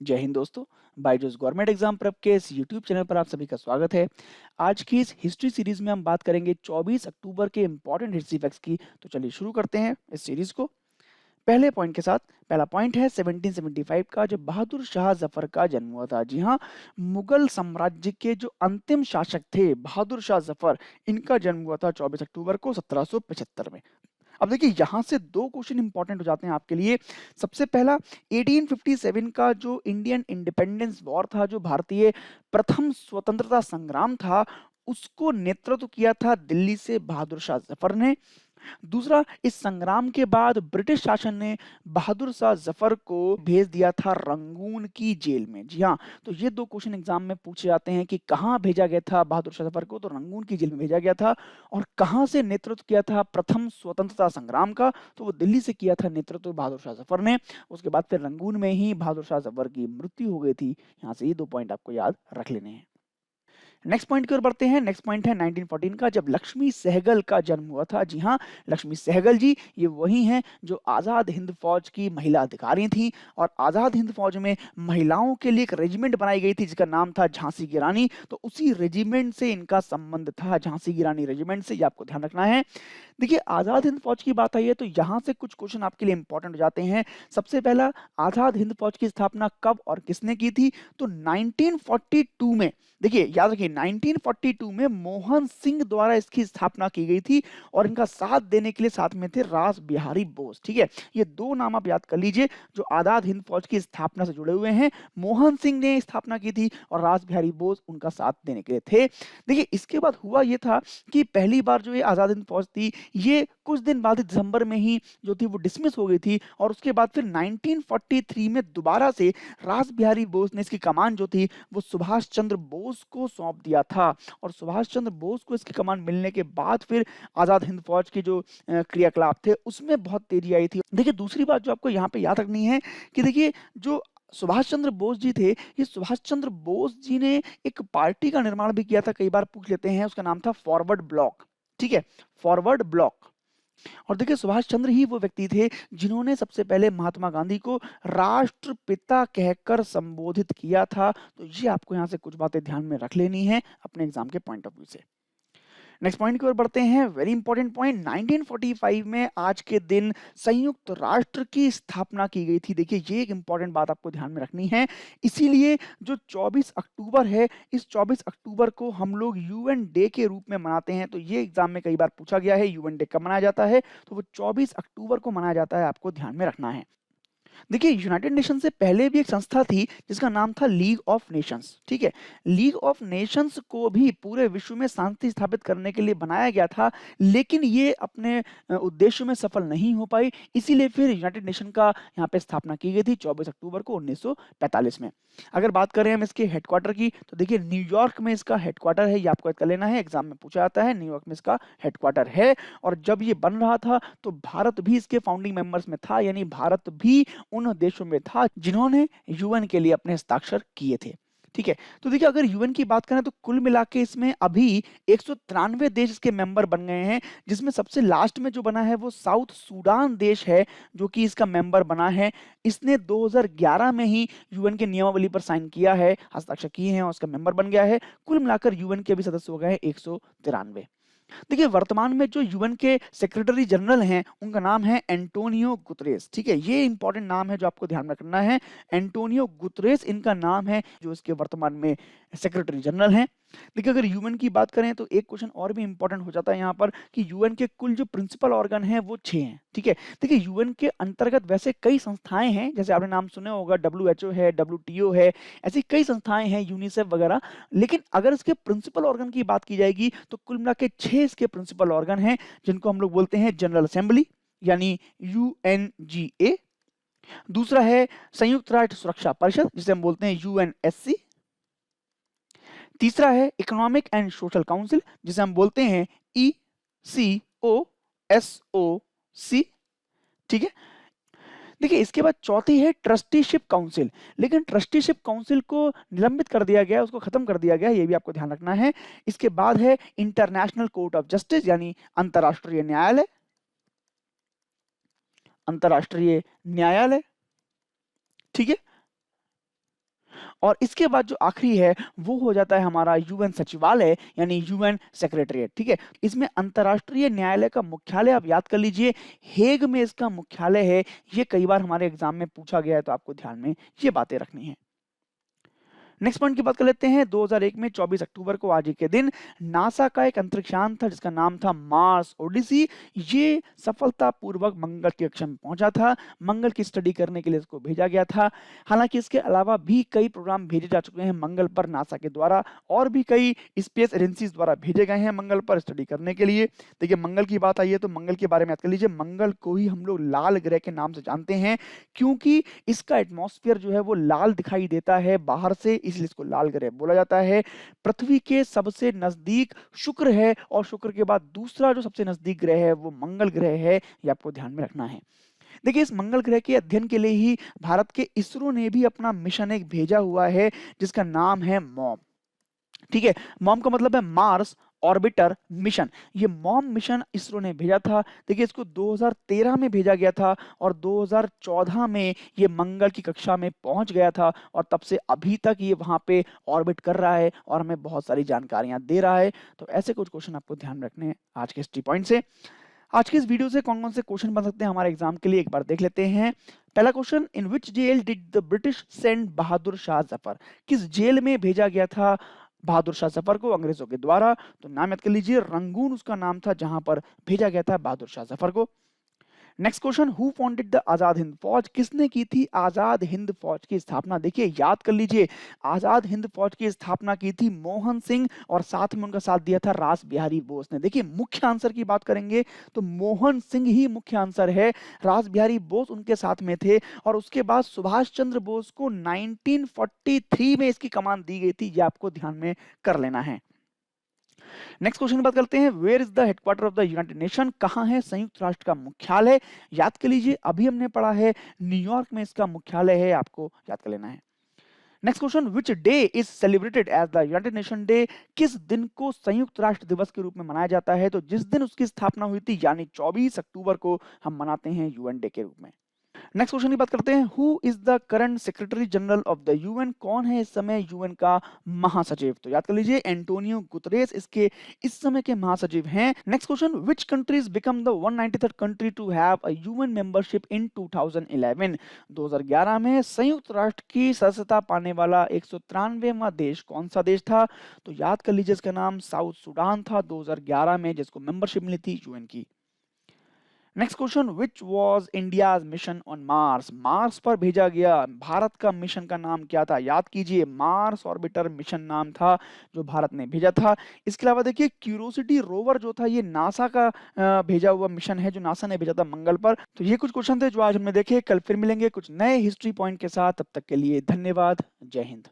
जय हिंद दोस्तों। Byju's government exam prep के इस यूट्यूब चैनल पर आप सभी का स्वागत है। आज की इस हिस्ट्री सीरीज में हम बात करेंगे 24 अक्टूबर के इंपॉर्टेंट हिस्ट्री फैक्ट्स की। तो चलिए शुरू करते हैं इस सीरीज को पहले पॉइंट के साथ। पहला पॉइंट है 1775 का, जब बहादुर शाह जफर का जन्म हुआ था। जी हाँ, मुगल साम्राज्य के जो अंतिम शासक थे बहादुर शाह जफर, इनका जन्म हुआ था 24 अक्टूबर को 1775 में। अब देखिए यहाँ से दो क्वेश्चन इंपॉर्टेंट हो जाते हैं आपके लिए। सबसे पहला, 1857 का जो इंडियन इंडिपेंडेंस वॉर था, जो भारतीय प्रथम स्वतंत्रता संग्राम था, उसको नेतृत्व किया था दिल्ली से बहादुर शाह जफर ने। दूसरा, इस संग्राम के बाद ब्रिटिश शासन ने बहादुर शाह जफर को भेज दिया था रंगून की जेल में। जी हाँ, तो ये दो क्वेश्चन एग्जाम में पूछे जाते हैं कि कहाँ भेजा गया था बहादुर शाह जफर को, तो रंगून की जेल में भेजा गया था। और कहाँ से नेतृत्व किया था प्रथम स्वतंत्रता संग्राम का, तो वो दिल्ली से किया था नेतृत्व बहादुर शाह जफर ने। उसके बाद फिर रंगून में ही बहादुर शाह जफर की मृत्यु हो गई थी। यहाँ से ये दो पॉइंट आपको याद रख लेने हैं। नेक्स्ट पॉइंट की ओर बढ़ते हैं। नेक्स्ट पॉइंट है 1914 का, जब लक्ष्मी सहगल का जन्म हुआ था। जी हाँ, लक्ष्मी सहगल जी ये वही हैं जो आज़ाद हिंद फौज की महिला अधिकारी थी। और आज़ाद हिंद फौज में महिलाओं के लिए एक रेजिमेंट बनाई गई थी जिसका नाम था झांसी की रानी। तो उसी रेजिमेंट से इनका संबंध था, झांसी की रानी रेजिमेंट से। ये आपको ध्यान रखना है। देखिए, आज़ाद हिंद फौज की बात आई है तो यहाँ से कुछ क्वेश्चन आपके लिए इंपॉर्टेंट हो जाते हैं। सबसे पहला, आज़ाद हिंद फौज की स्थापना कब और किसने की थी, तो 1942 में। देखिए याद रखिए, 1942 में मोहन सिंह द्वारा इसकी स्थापना की गई थी। और इनका साथ देने के लिए साथ में थे रास बिहारी बोस। ठीक है, ये दो नाम आप याद कर लीजिए जो आज़ाद हिंद फौज की स्थापना से जुड़े हुए हैं। मोहन सिंह ने स्थापना की थी और रास बिहारी बोस उनका साथ देने के लिए थे। देखिए, इसके बाद हुआ ये था कि पहली बार जो ये आज़ाद हिंद फौज थी, ये कुछ दिन बाद दिसंबर में ही जो थी वो डिसमिस हो गई थी। और उसके बाद फिर 1943 में दोबारा से रास बिहारी बोस ने इसकी कमान जो थी वो सुभाष चंद्र बोस को सौंप दिया था। और सुभाष चंद्र बोस को इसकी कमान मिलने के बाद फिर आज़ाद हिंद फौज के जो क्रियाकलाप थे उसमें बहुत तेजी आई थी। देखिए, दूसरी बात जो आपको यहाँ पे याद रखनी है कि देखिए, जो सुभाष चंद्र बोस जी थे, ये सुभाष चंद्र बोस जी ने एक पार्टी का निर्माण भी किया था। कई बार पूछ लेते हैं, उसका नाम था फॉरवर्ड ब्लॉक। ठीक है, फॉरवर्ड ब्लॉक। और देखिए, सुभाष चंद्र ही वो व्यक्ति थे जिन्होंने सबसे पहले महात्मा गांधी को राष्ट्रपिता कहकर संबोधित किया था। तो ये आपको यहाँ से कुछ बातें ध्यान में रख लेनी है अपने एग्जाम के पॉइंट ऑफ व्यू से। नेक्स्ट पॉइंट की ओर बढ़ते हैं। वेरी इंपॉर्टेंट पॉइंट, 1945 में आज के दिन संयुक्त राष्ट्र की स्थापना की गई थी। देखिए, ये एक इंपॉर्टेंट बात आपको ध्यान में रखनी है। इसीलिए जो 24 अक्टूबर है, इस 24 अक्टूबर को हम लोग यूएन डे के रूप में मनाते हैं। तो ये एग्जाम में कई बार पूछा गया है यूएन डे कब मनाया जाता है, तो वो 24 अक्टूबर को मनाया जाता है, आपको ध्यान में रखना है। देखिए, यूनाइटेड नेशन से पहले भी एक संस्था थी जिसका नाम था लीग ऑफ नेशंस। ठीक है, लीग ऑफ नेशंस को भी पूरे विश्व में शांति स्थापित करने के लिए बनाया गया था, लेकिन ये अपने उद्देश्य में सफल नहीं हो पाई। इसीलिए फिर यूनाइटेड नेशन का यहाँ पे स्थापना की गई थी 24 अक्टूबर को 1945 में। अगर बात करें हम इसके हेडक्वार्टर की, तो देखिए न्यूयॉर्क में इसका हेडक्वार्टर है। ये आपको याद कर लेना है, एग्जाम में पूछा जाता है, न्यूयॉर्क में इसका हेडक्वार्टर है। और जब ये बन रहा था तो भारत भी इसके फाउंडिंग मेंबर्स में था, यानी भारत भी उन देशों में था जिन्होंने यूएन के लिए अपने हस्ताक्षर किए थे। ठीक है, तो देखिए, अगर यूएन की बात करें तो कुल मिला के इसमें अभी 193 देश इसके मेंबर बन गए हैं, जिसमें सबसे लास्ट में जो बना है वो साउथ सूडान देश है जो कि इसका मेंबर बना है। इसने 2011 में ही यूएन के नियमावली पर साइन किया है, हस्ताक्षर किए हैं और उसका मेंबर बन गया है। कुल मिलाकर यूएन के अभी सदस्य हो गए हैं 193। देखिए, वर्तमान में जो यूएन के सेक्रेटरी जनरल हैं उनका नाम है एंटोनियो गुतरेस। ठीक है, ये इंपॉर्टेंट नाम है जो आपको ध्यान में रखना है। एंटोनियो गुतरेस इनका नाम है जो इसके वर्तमान में सेक्रेटरी जनरल हैं। देखिए, अगर यूएन की बात करें तो एक क्वेश्चन और भी इंपॉर्टेंट हो जाता है यहाँ पर कि यूएन के कुल जो प्रिंसिपल ऑर्गन हैं वो 6 हैं। ठीक है, देखिए यूएन के अंतर्गत वैसे कई संस्थाएं हैं, जैसे आपने नाम सुने होगा, डब्ल्यूएचओ है, डब्ल्यूटीओ है, ऐसी कई संस्थाएं हैं, यूनिसेफ वगैरह। लेकिन अगर इसके प्रिंसिपल ऑर्गन की बात की जाएगी तो कुल मिला के 6 इसके प्रिंसिपल ऑर्गन हैं, जिनको हम लोग बोलते हैं जनरल असेंबली यानी यूएनजीए। दूसरा है संयुक्त राष्ट्र सुरक्षा परिषद जिसे हम बोलते हैं यूएनएससी। तीसरा है इकोनॉमिक एंड सोशल काउंसिल जिसे हम बोलते हैं ECOSOC। ठीक है, देखिए इसके बाद चौथी है ट्रस्टीशिप काउंसिल, लेकिन ट्रस्टीशिप काउंसिल को निलंबित कर दिया गया, उसको खत्म कर दिया गया, ये भी आपको ध्यान रखना है। इसके बाद है इंटरनेशनल कोर्ट ऑफ जस्टिस यानी अंतरराष्ट्रीय न्यायालय। अंतरराष्ट्रीय न्यायालय, ठीक है। और इसके बाद जो आखिरी है वो हो जाता है हमारा यूएन सचिवालय यानी यूएन सेक्रेटरीट। ठीक है, इसमें अंतर्राष्ट्रीय न्यायालय का मुख्यालय आप याद कर लीजिए, हेग में इसका मुख्यालय है। ये कई बार हमारे एग्जाम में पूछा गया है, तो आपको ध्यान में ये बातें रखनी है। नेक्स्ट पॉइंट की बात कर लेते हैं। 2001 में 24 अक्टूबर को आज ही के दिन नासा का एक अंतरिक्षयान था जिसका नाम था मार्स ओडिसी। ये सफलतापूर्वक मंगल की कक्षा में पहुंचा था। मंगल की स्टडी करने के लिए इसको भेजा गया था। हालांकि इसके अलावा भी कई प्रोग्राम भेजे जा चुके हैं मंगल पर नासा के द्वारा, और भी कई स्पेस एजेंसीज द्वारा भेजे गए हैं मंगल पर स्टडी करने के लिए। देखिए, मंगल की बात आई है तो मंगल के बारे में याद कर लीजिए। मंगल को ही हम लोग लाल ग्रह के नाम से जानते हैं, क्योंकि इसका एटमॉस्फेयर जो है वो लाल दिखाई देता है बाहर से, इसलिए इसको लाल ग्रह बोला जाता है। पृथ्वी के सबसे नजदीक शुक्र है, और शुक्र के बाद दूसरा जो सबसे नजदीक ग्रह है वो मंगल ग्रह है। ये आपको ध्यान में रखना है। देखिए, इस मंगल ग्रह के अध्ययन के लिए ही भारत के इसरो ने भी अपना मिशन एक भेजा हुआ है जिसका नाम है मॉम। ठीक है, मॉम का मतलब है मार्स ऑर्बिटर मिशन। ये मॉम मिशन इसरो ने भेजा था। देखिए, इसको 2013 में भेजा गया था और 2014 में ये मंगल की कक्षा में पहुंच गया था, और तब से अभी तक ये वहां पे ऑर्बिट कर रहा है और हमें बहुत सारी जानकारियां दे रहा है। तो ऐसे कुछ क्वेश्चन आपको ध्यान में रखने हैं आज के हिस्ट्री पॉइंट से। आज के इस वीडियो से कौन कौन से क्वेश्चन बन सकते हैं हमारे एग्जाम के लिए, एक बार देख लेते हैं। पहला question, in which jail did the British send Bahadur Shah Zafar? किस जेल में भेजा गया था बहादुर शाह जफर को अंग्रेजों के द्वारा? तो नाम याद कर लीजिए, रंगून उसका नाम था जहां पर भेजा गया था बहादुर शाह जफर को। Next question, who founded the Azad Hind Fauj? किसने की थी आजाद हिंद फौज की स्थापना? देखिए, याद कर लीजिए, आजाद हिंद फौज की स्थापना की थी मोहन सिंह, और साथ में उनका साथ दिया था रास बिहारी बोस ने। देखिए, मुख्य आंसर की बात करेंगे तो मोहन सिंह ही मुख्य आंसर है, रास बिहारी बोस उनके साथ में थे। और उसके बाद सुभाष चंद्र बोस को 1943 में इसकी कमान दी गई थी। ये आपको ध्यान में कर लेना है। नेक्स्ट क्वेश्चन की बात करते हैं, where is the headquarter of the United Nation? कहां है संयुक्त राष्ट्र का मुख्यालय? याद कर लीजिए, अभी हमने पढ़ा है न्यूयॉर्क में इसका मुख्यालय है, आपको याद कर लेना है। Next question, which day is celebrated as the United Nation day? किस दिन को संयुक्त राष्ट्र दिवस के रूप में मनाया जाता है? तो जिस दिन उसकी स्थापना हुई थी, यानी 24 अक्टूबर को हम मनाते हैं यूएन डे के रूप में। नेक्स्ट क्वेश्चन की बात करते हैं, who is the current secretary general of the UN? कौन है इस समय यूएन का महासचिव? तो याद कर लीजिए, एंटोनियो गुतरेस इसके इस समय के महासचिव हैं। Next question, which countries become the 193rd country to have a UN membership in 2011? 2011 में संयुक्त राष्ट्र की सदस्यता पाने वाला 193वां देश कौन सा देश था? तो याद कर लीजिए, इसका नाम साउथ सूडान था 2011 में, जिसको मेंबरशिप मिली थी यूएन की। Next question, which was India's mission on Mars? Mars पर भेजा गया भारत का मिशन का नाम क्या था? याद कीजिए, मार्स ऑर्बिटर मिशन नाम था जो भारत ने भेजा था। इसके अलावा देखिए, क्यूरोसिटी रोवर जो था ये नासा का भेजा हुआ मिशन है, जो नासा ने भेजा था मंगल पर। तो ये कुछ क्वेश्चन थे जो आज हमने देखे। कल फिर मिलेंगे कुछ नए हिस्ट्री पॉइंट के साथ। तब तक के लिए धन्यवाद। जय हिंद।